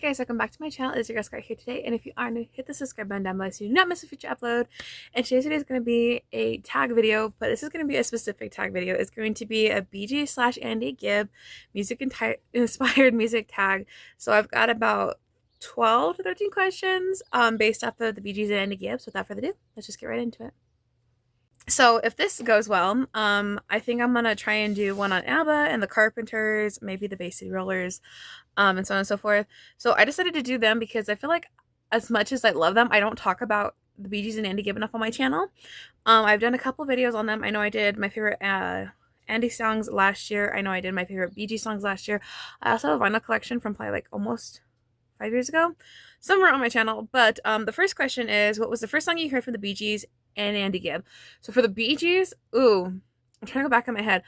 guys, welcome back to my channel. It is your girl Scarlett here today, and if you are new, hit the subscribe button down below so you do not miss a future upload. And today's video is going to be a tag video, but this is going to be a specific tag video. It's going to be a BG slash Andy GIBB music inspired music tag. So I've got about 12 to 13 questions based off of the BGs and Andy GIBB. So without further ado, let's just get right into it. So if this goes well, I think I'm gonna try and do one on ABBA and the Carpenters, maybe the Bay City Rollers, and so on and so forth. So I decided to do them because I feel like as much as I love them, I don't talk about the Bee Gees and Andy GIBB enough on my channel. I've done a couple videos on them. I know I did my favorite Andy songs last year. I know I did my favorite Bee Gees songs last year. I also have a vinyl collection from probably like almost 5 years ago, somewhere on my channel. But the first question is, what was the first song you heard from the Bee Gees and Andy GIBB? So for the Bee Gees, I'm trying to go back in my head.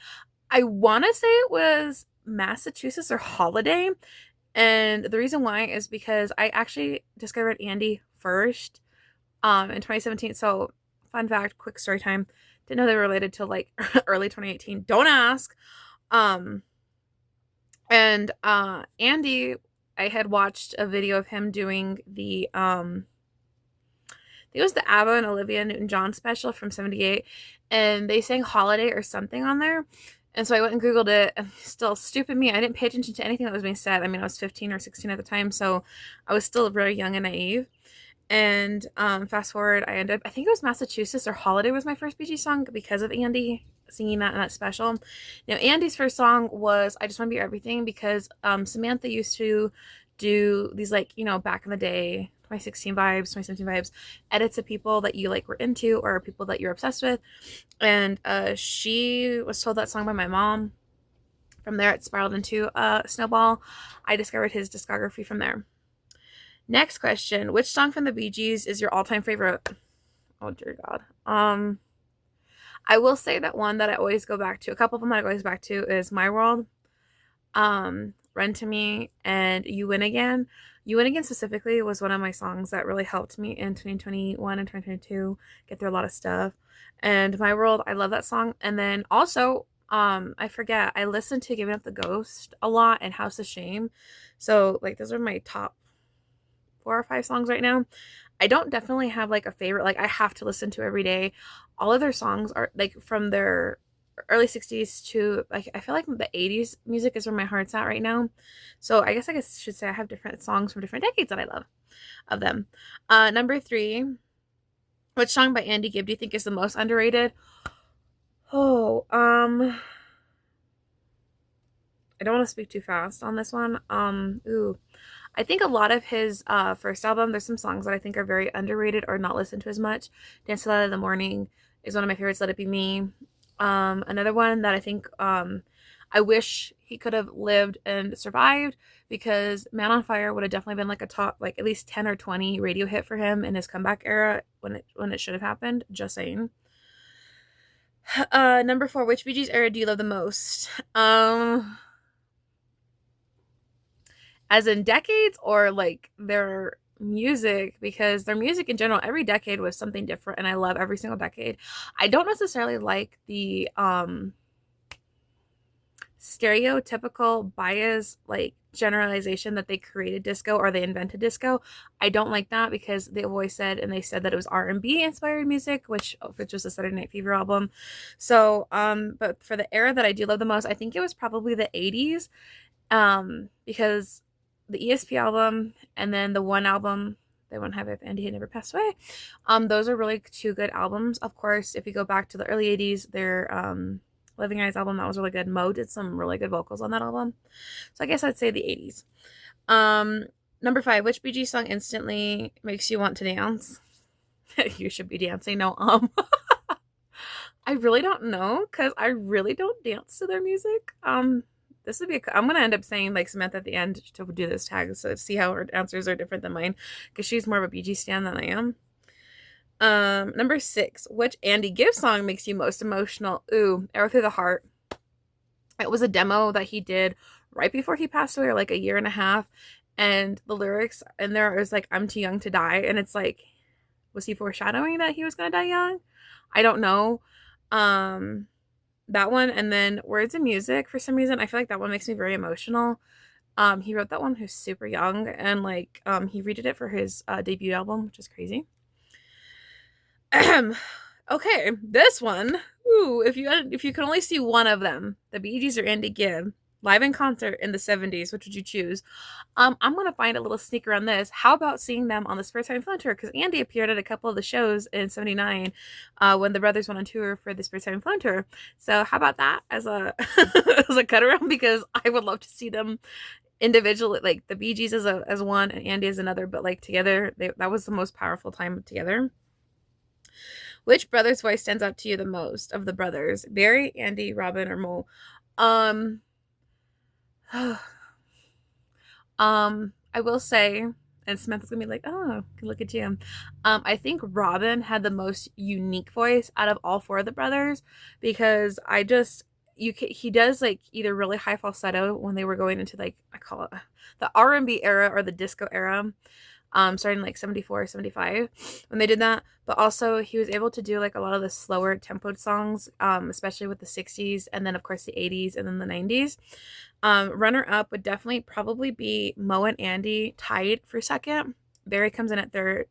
I want to say it was Massachusetts or Holiday. And the reason why is because I actually discovered Andy first in 2017. So fun fact, quick story time. Didn't know they were related till like early 2018. Don't ask. Andy, I had watched a video of him doing the it was the ABBA and Olivia Newton-John special from '78, and they sang Holiday or something on there. And so I went and Googled it, and still, stupid me, I didn't pay attention to anything that was being said. I mean, I was 15 or 16 at the time, so I was still very young and naive. And fast forward, I think it was Massachusetts or Holiday was my first Bee Gees song because of Andy singing that in that special. Now, Andy's first song was I Just Want to Be Everything because Samantha used to do these, like, you know, back in the day, 2016 vibes, 2017 vibes, edits of people that you like were into or people that you're obsessed with. And she was told that song by my mom. From there, it spiraled into Snowball. I discovered his discography from there. Next question. Which song from the Bee Gees is your all-time favorite? Oh, dear God. I will say that one that I always go back to, a couple of them that I always go back to is My World, Run to Me, and You Win Again. You Win Again specifically was one of my songs that really helped me in 2021 and 2022 get through a lot of stuff. And My World, I love that song. And then also, I forget, I listened to Giving Up the Ghost a lot and House of Shame. So, like, those are my top 4 or 5 songs right now. I don't definitely have, like, a favorite, like, I have to listen to every day. All of their songs are, like, from their early 60s to, like, I feel like the 80s music is where my heart's at right now. So I should say I have different songs from different decades that I love of them. Number 3, which song by Andy GIBB do you think is the most underrated? I don't want to speak too fast on this one. I think a lot of his first album, there's some songs that I think are very underrated or not listened to as much. Dance Till Light of the Morning is one of my favorites. Let It Be Me. Another one that I think I wish he could have lived and survived, because Man on Fire would have definitely been like a top, like at least 10 or 20 radio hit for him in his comeback era when it should have happened. Just saying. Number 4, which Bee Gees era do you love the most? As in decades or like their music, because their music in general, every decade was something different, and I love every single decade. I don't necessarily like the stereotypical bias, like generalization that they created disco or they invented disco. I don't like that, because they always said, and they said that it was R&B inspired music, which was a Saturday Night Fever album. So but for the era that I do love the most, I think it was probably the 80s, because the ESP album and then the one album, they won't have if Andy had never passed away. Those are really 2 good albums. Of course, if you go back to the early 80s, their Living Eyes album, that was really good. Mo did some really good vocals on that album. So I guess I'd say the 80s. Number 5, which Bee Gees song instantly makes you want to dance? You should be dancing. No, I really don't know, because I really don't dance to their music. This would be I'm going to end up saying like Samantha at the end to do this tag, so see how her answers are different than mine, because she's more of a Bee Gees stan than I am. Number 6, which Andy GIBB song makes you most emotional? Arrow Through the Heart. It was a demo that he did right before he passed away, or like a year and a half, and the lyrics in there is like, I'm too young to die, and it's like, was he foreshadowing that he was going to die young? I don't know. That one, and then Words and Music, for some reason I feel like that one makes me very emotional. He wrote that one when he was super young, and like he redid it for his debut album, which is crazy. Okay, this one. Ooh, if you could only see one of them, the Bee Gees or Andy Gibb, live in concert in the 70s, which would you choose? I'm gonna find a little sneaker on this. How about seeing them on the Springtime Flown Tour? Because Andy appeared at a couple of the shows in '79 when the brothers went on tour for the Springtime Flown Tour. So how about that as a as a cut around? Because I would love to see them individually, like the Bee Gees as one and Andy as another, but like together, that was the most powerful time together. Which brother's voice stands out to you the most of the brothers? Barry, Andy, Robin, or Mo? Um, I will say, and Samantha's gonna be like, "Oh, look at you." I think Robin had the most unique voice out of all four of the brothers because he does like either really high falsetto when they were going into like I call it the R&B era or the disco era, starting like 74, 75 when they did that. But also he was able to do like a lot of the slower tempoed songs, especially with the 60s and then of course the 80s and then the 90s. Runner up would definitely probably be Mo and Andy tied for second. Barry comes in at third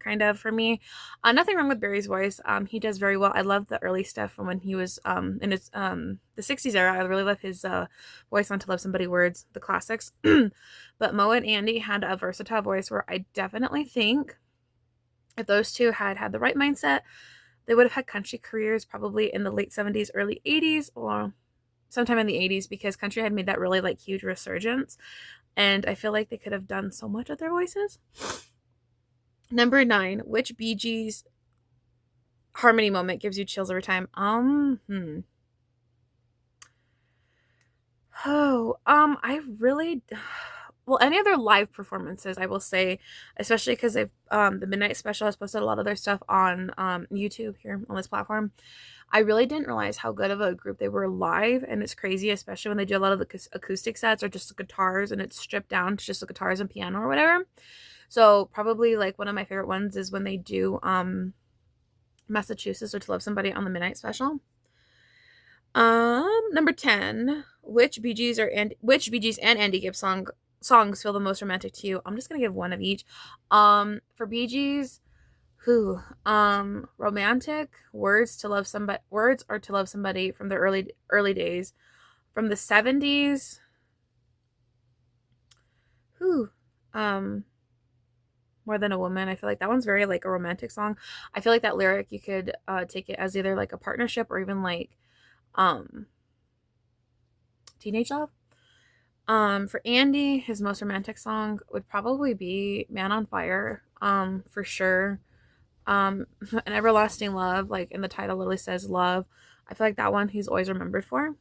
kind of for me. Nothing wrong with Barry's voice. He does very well. I love the early stuff from when he was in his the 60s era. I really love his voice on To Love Somebody Words, the classics. But Mo and Andy had a versatile voice where I definitely think if those two had the right mindset, they would have had country careers probably in the late 70s, early 80s, or sometime in the 80s, because country had made that really like huge resurgence. And I feel like they could have done so much with their voices. Number 9, which Bee Gees harmony moment gives you chills every time? I really, well, any other live performances, I will say, especially because they've, the Midnight Special has posted a lot of their stuff on YouTube here on this platform. I really didn't realize how good of a group they were live, and it's crazy, especially when they do a lot of the acoustic sets or just the guitars and it's stripped down to just the guitars and piano or whatever. So probably like one of my favorite ones is when they do Massachusetts or To Love Somebody on the Midnight Special. Number 10, which Bee Gees and Andy Gibb songs feel the most romantic to you? I'm just gonna give one of each. For Bee Gees, romantic words or To Love Somebody from the early days. From the 70s, More Than a Woman. I feel like that one's very like a romantic song. I feel like that lyric you could take it as either like a partnership or even like teenage love. For Andy, his most romantic song would probably be Man on Fire, for sure. An Everlasting Love, like in the title literally says love. I feel like that one he's always remembered for.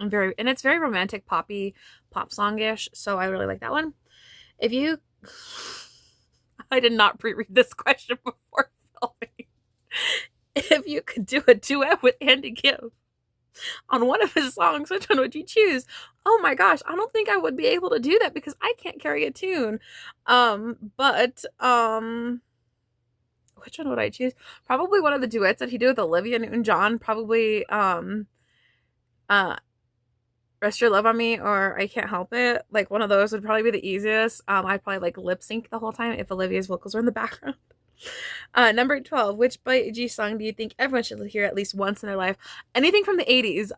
And it's very romantic, pop songish, so I really like that one. If you I did not pre-read this question before filming. If you could do a duet with Andy Gibb on one of his songs, which one would you choose? Oh my gosh, I don't think I would be able to do that because I can't carry a tune. But which one would I choose? Probably one of the duets that he did with Olivia Newton-John. Probably Rest Your Love on Me or I Can't Help It. Like one of those would probably be the easiest. I'd probably like lip sync the whole time if Olivia's vocals were in the background. Number 12, which Bee Gees song do you think everyone should hear at least once in their life? Anything from the 80s.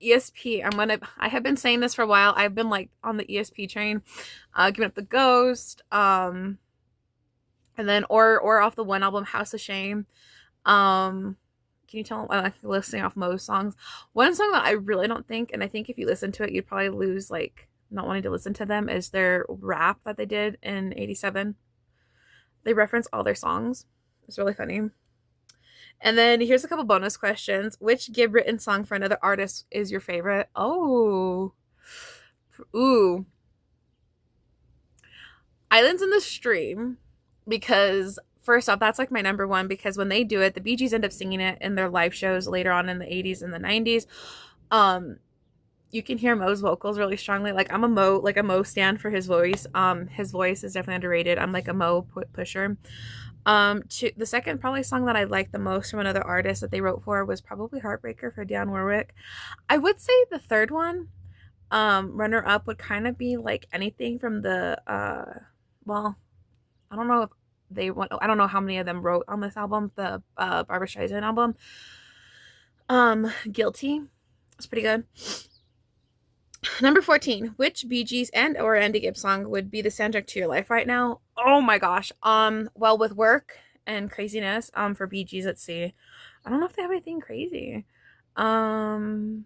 ESP. I have been saying this for a while. I've been like on the ESP train, Giving Up the Ghost, and then or off the one album House of Shame. Can you tell I'm listing off most songs? One song that I really don't think, and I think if you listen to it you'd probably lose like not wanting to listen to them, is their rap that they did in 87. They reference all their songs. It's really funny. And then here's a couple bonus questions. Which GIBB written song for another artist is your favorite? Oh. Ooh. Islands in the Stream. Because first off, that's like my number one, because when they do it, the Bee Gees end up singing it in their live shows later on in the 80s and the 90s. You can hear Mo's vocals really strongly. Like I'm a Mo stan for his voice. His voice is definitely underrated. I'm like a Mo pusher. The second probably song that I like the most from another artist that they wrote for was probably Heartbreaker for Dionne Warwick. I would say the third one Runner up would kind of be like anything from the well, I don't know if they want, I don't know how many of them wrote on this album, the Barbra Streisand album. Guilty. It's pretty good. Number 14, which Bee Gees and or Andy Gibb song would be the soundtrack to your life right now? Oh my gosh. Well, with work and craziness, for Bee Gees, let's see. I don't know if they have anything crazy. Oh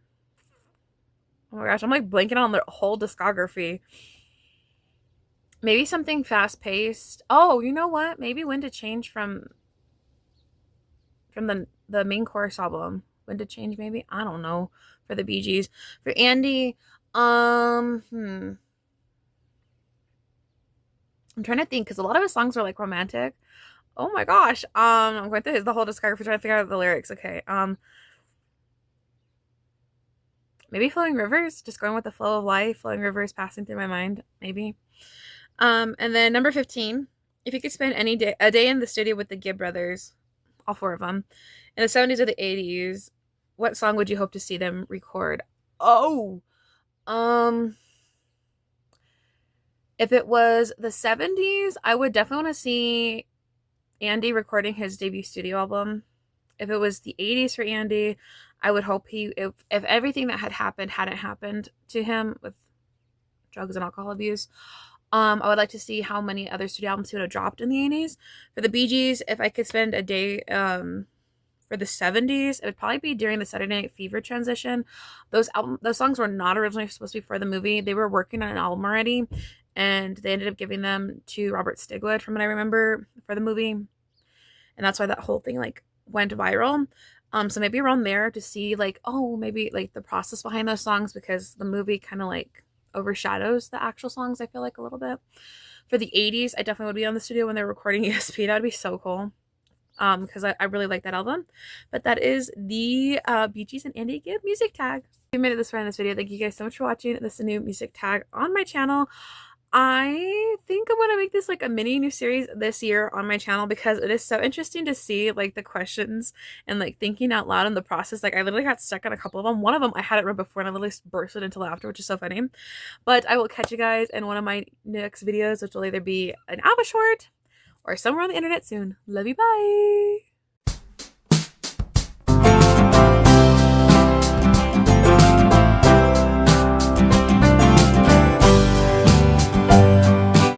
my gosh, I'm like blanking on their whole discography. Maybe something fast paced. Oh, you know what? Maybe When to Change from the main chorus album. When to Change, maybe? I don't know. For the Bee Gees. For Andy, I'm trying to think because a lot of his songs are like romantic. Oh my gosh. I'm going through the whole discography trying to figure out the lyrics. Okay. Maybe Flowing Rivers, just going with the flow of life. Flowing Rivers passing through my mind, maybe. And then number 15, if you could spend a day in the studio with the Gibb brothers, all four of them, in the 70s or the 80s, what song would you hope to see them record? Oh, if it was the 70s, I would definitely want to see Andy recording his debut studio album. If it was the 80s for Andy, I would hope if everything that had happened hadn't happened to him with drugs and alcohol abuse, I would like to see how many other studio albums he would have dropped in the 80s. For the Bee Gees, if I could spend a day for the 70s, it would probably be during the Saturday Night Fever transition. Those songs were not originally supposed to be for the movie. They were working on an album already, and they ended up giving them to Robert Stigwood, from what I remember, for the movie. And that's why that whole thing like went viral. So maybe around there to see like, oh, maybe like the process behind those songs, because the movie kind of like overshadows the actual songs, I feel like, a little bit. For the 80s, I definitely would be on the studio when they're recording ESP. That would be so cool. Because I really like that album. But that is the Bee Gees and Andy Gibb music tag. If you made it this far in this video, thank you guys so much for watching. This is a new music tag on my channel. I think I'm gonna make this like a mini new series this year on my channel, because it is so interesting to see like the questions and like thinking out loud in the process. Like I literally got stuck on a couple of them. One of them I had it read before and I literally bursted into laughter, which is so funny. But I will catch you guys in one of my next videos, which will either be an album short or somewhere on the internet soon. Love you, bye!